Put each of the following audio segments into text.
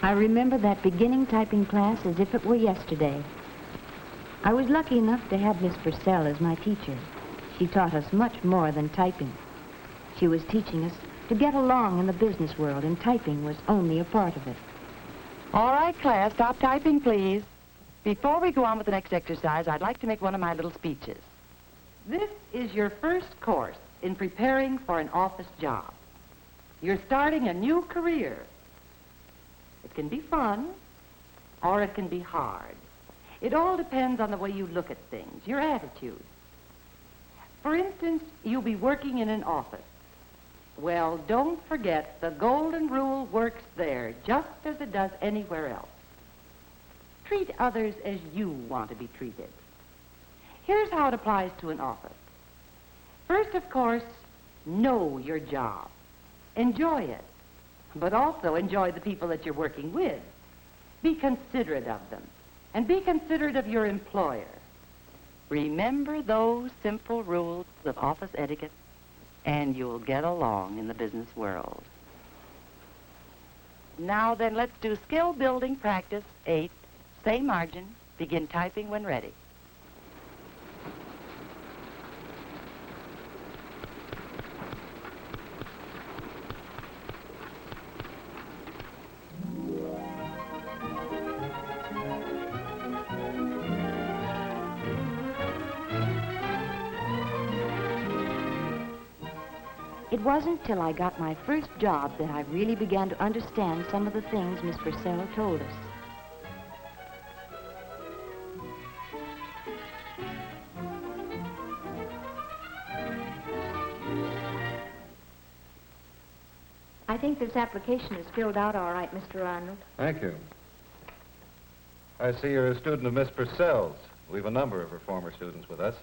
I remember that beginning typing class as if it were yesterday. I was lucky enough to have Miss Purcell as my teacher. She taught us much more than typing. She was teaching us to get along in the business world, and typing was only a part of it. All right, class, stop typing, please. Before we go on with the next exercise, I'd like to make one of my little speeches. This is your first course in preparing for an office job. You're starting a new career. It can be fun, or it can be hard. It all depends on the way you look at things, your attitude. For instance, you'll be working in an office. Well, don't forget the golden rule works there just as it does anywhere else. Treat others as you want to be treated. Here's how it applies to an office. First, of course, know your job. Enjoy it, but also enjoy the people that you're working with. Be considerate of them, and be considerate of your employer. Remember those simple rules of office etiquette, and you'll get along in the business world. Now then, let's do skill building practice 8. Say margin. Begin typing when ready. It wasn't till I got my first job that I really began to understand some of the things Miss Purcell told us. I think this application is filled out all right, Mr. Arnold. Thank you. I see you're a student of Miss Purcell's. We've a number of her former students with us.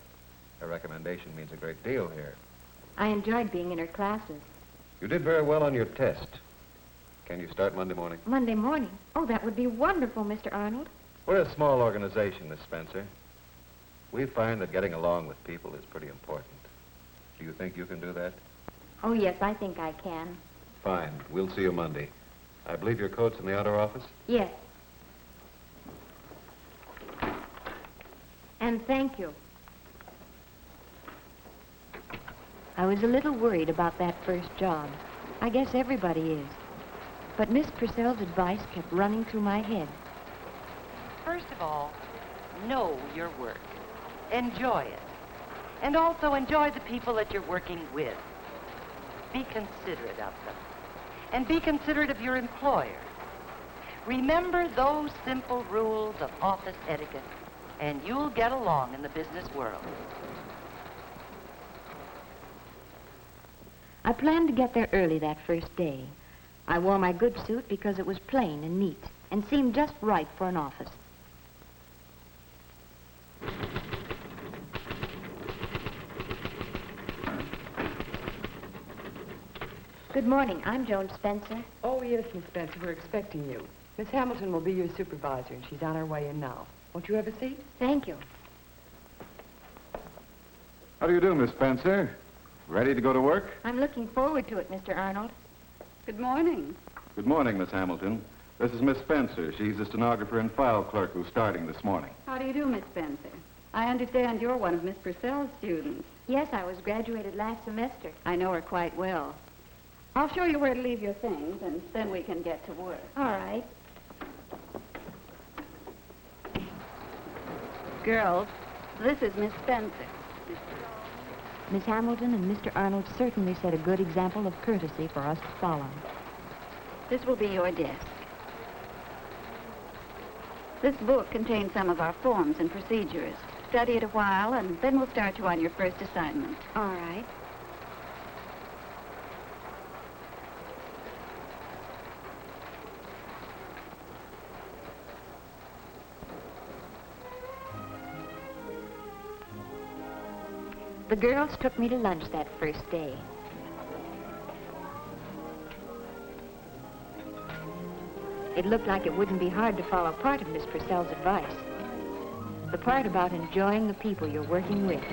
Her recommendation means a great deal here. I enjoyed being in her classes. You did very well on your test. Can you start Monday morning? Monday morning? Oh, that would be wonderful, Mr. Arnold. We're a small organization, Miss Spencer. We find that getting along with people is pretty important. Do you think you can do that? Oh, yes, I think I can. Fine. We'll see you Monday. I believe your coat's in the outer office? Yes. And thank you. I was a little worried about that first job. I guess everybody is. But Miss Purcell's advice kept running through my head. First of all, know your work. Enjoy it. And also enjoy the people that you're working with. Be considerate of them. And be considerate of your employer. Remember those simple rules of office etiquette, and you'll get along in the business world. I planned to get there early that first day. I wore my good suit because it was plain and neat and seemed just right for an office. Good morning. I'm Joan Spencer. Oh, yes, Miss Spencer. We're expecting you. Miss Hamilton will be your supervisor, and she's on her way in now. Won't you have a seat? Thank you. How do you do, Miss Spencer? Ready to go to work? I'm looking forward to it, Mr. Arnold. Good morning. Good morning, Miss Hamilton. This is Miss Spencer. She's the stenographer and file clerk who's starting this morning. How do you do, Miss Spencer? I understand you're one of Miss Purcell's students. Yes, I was graduated last semester. I know her quite well. I'll show you where to leave your things, and then we can get to work. All right. Girls, this is Miss Spencer. Miss Hamilton and Mr. Arnold certainly set a good example of courtesy for us to follow. This will be your desk. This book contains some of our forms and procedures. Study it a while, and then we'll start you on your first assignment. All right. The girls took me to lunch that first day. It looked like it wouldn't be hard to follow part of Miss Purcell's advice. The part about enjoying the people you're working with.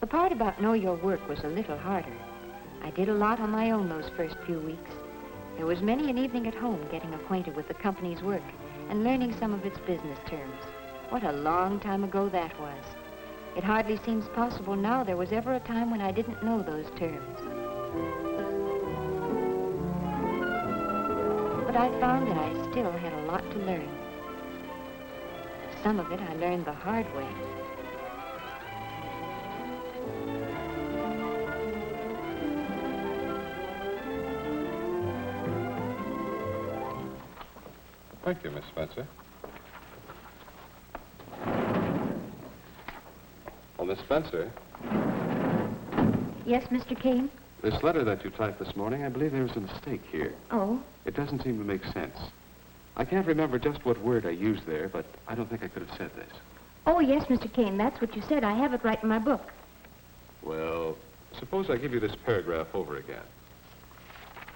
part about know your work was a little harder. I did a lot on my own those first few weeks. There was many an evening at home getting acquainted with the company's work and learning some of its business terms. What a long time ago that was. It hardly seems possible now there was ever a time when I didn't know those terms. But I found that I still had a lot to learn. Some of it I learned the hard way. Thank you, Miss Spencer. Well, Miss Spencer, Yes, Mr. Kane? this letter that you typed this morning, I believe there's a mistake here. Oh, It doesn't seem to make sense. I can't remember just what word I used there, but I don't think I could have said this. oh, yes, Mr. Kane, that's what you said. I have it right in my book. Well, suppose I give you this paragraph over again.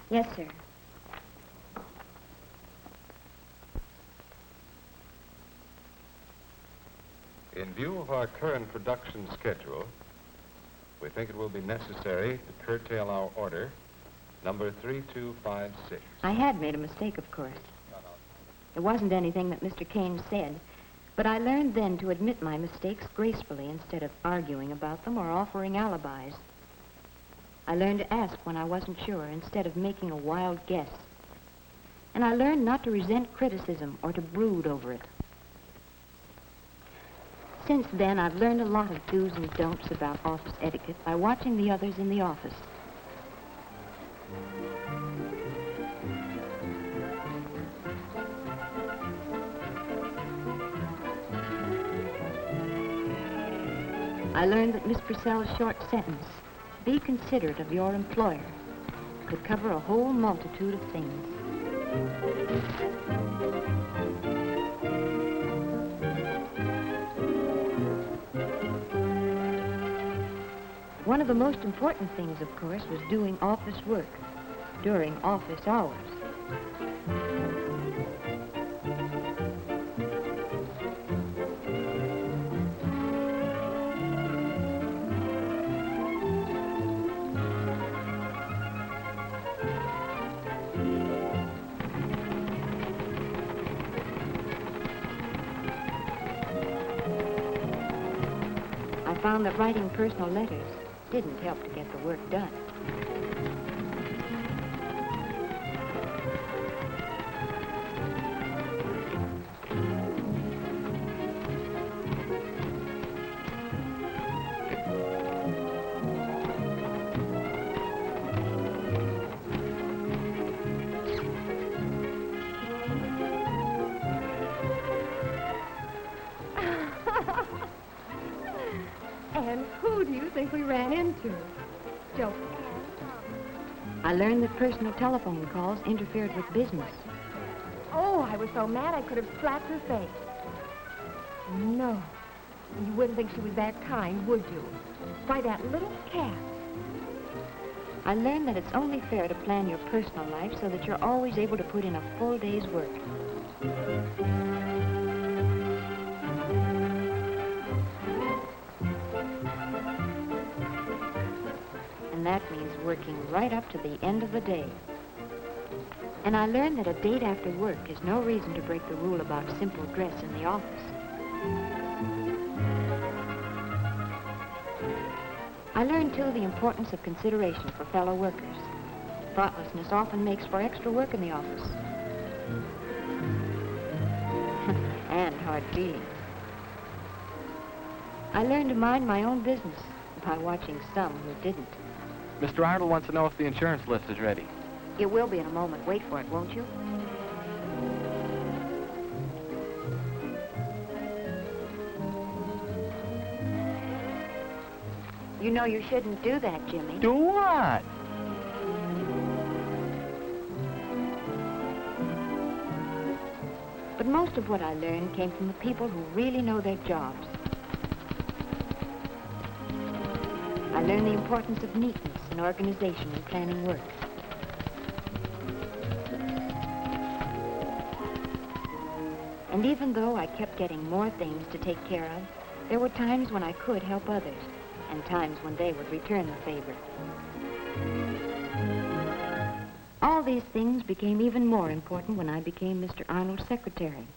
Yes, sir. In view of our current production schedule, we think it will be necessary to curtail our order, number 3256. I had made a mistake, of course. It wasn't anything that Mr. Kane said, but I learned then to admit my mistakes gracefully instead of arguing about them or offering alibis. I learned to ask when I wasn't sure instead of making a wild guess. And I learned not to resent criticism or to brood over it. Since then, I've learned a lot of do's and don'ts about office etiquette by watching the others in the office. I learned that Miss Purcell's short sentence, "Be considerate of your employer," could cover a whole multitude of things. One of the most important things, of course, was doing office work during office hours. I found that writing personal letters didn't help to get the work done. And who do you think we ran into? Joe. I learned that personal telephone calls interfered with business. Oh, I was so mad I could have slapped her face. No, you wouldn't think she was that kind, would you? Why, that little cat. I learned that it's only fair to plan your personal life so that you're always able to put in a full day's work. And that means working right up to the end of the day. And I learned that a date after work is no reason to break the rule about simple dress in the office. I learned, too, the importance of consideration for fellow workers. Thoughtlessness often makes for extra work in the office. And hard feelings. I learned to mind my own business by watching some who didn't. Mr. Arnold wants to know if the insurance list is ready. It will be in a moment. Wait for it, won't you? You know you shouldn't do that, Jimmy. Do what? But most of what I learned came from the people who really know their jobs. I learned the importance of neatness and organization in planning work. And even though I kept getting more things to take care of, there were times when I could help others and times when they would return the favor. All these things became even more important when I became Mr. Arnold's secretary.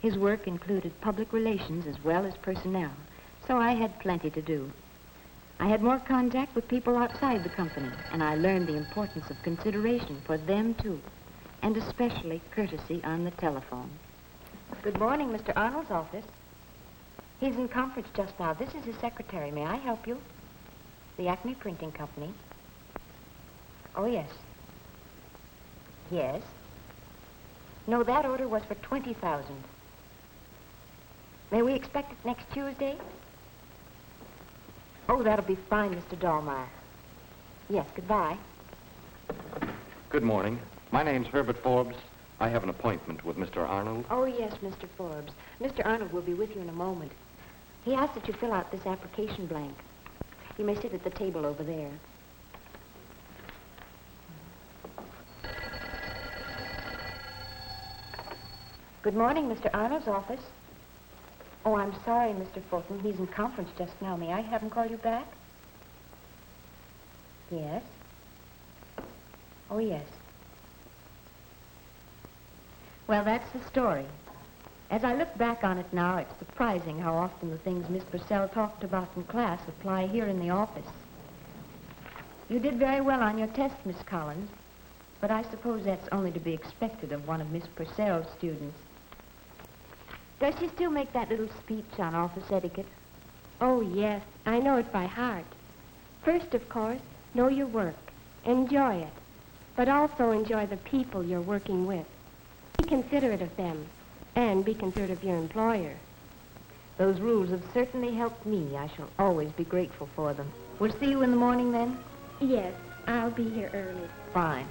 His work included public relations as well as personnel, so I had plenty to do. I had more contact with people outside the company, and I learned the importance of consideration for them, too, and especially courtesy on the telephone. Good morning, Mr. Arnold's office. He's in conference just now. This is his secretary. May I help you? The Acme Printing Company. Oh, yes. Yes. No, that order was for 20,000. May we expect it next Tuesday? Oh, that'll be fine, Mr. Dahlmeyer. Yes, goodbye. Good morning. My name's Herbert Forbes. I have an appointment with Mr. Arnold. Oh, yes, Mr. Forbes. Mr. Arnold will be with you in a moment. He asked that you fill out this application blank. You may sit at the table over there. Good morning, Mr. Arnold's office. Oh, I'm sorry, Mr. Fulton. He's in conference just now. May I have him call you back? Yes. Oh, yes. Well, that's the story. As I look back on it now, it's surprising how often the things Miss Purcell talked about in class apply here in the office. You did very well on your test, Miss Collins, but I suppose that's only to be expected of one of Miss Purcell's students. Does she still make that little speech on office etiquette? Oh, yes. I know it by heart. First, of course, know your work. Enjoy it. But also enjoy the people you're working with. Be considerate of them. And be considerate of your employer. Those rules have certainly helped me. I shall always be grateful for them. We'll see you in the morning, then? Yes, I'll be here early. Fine.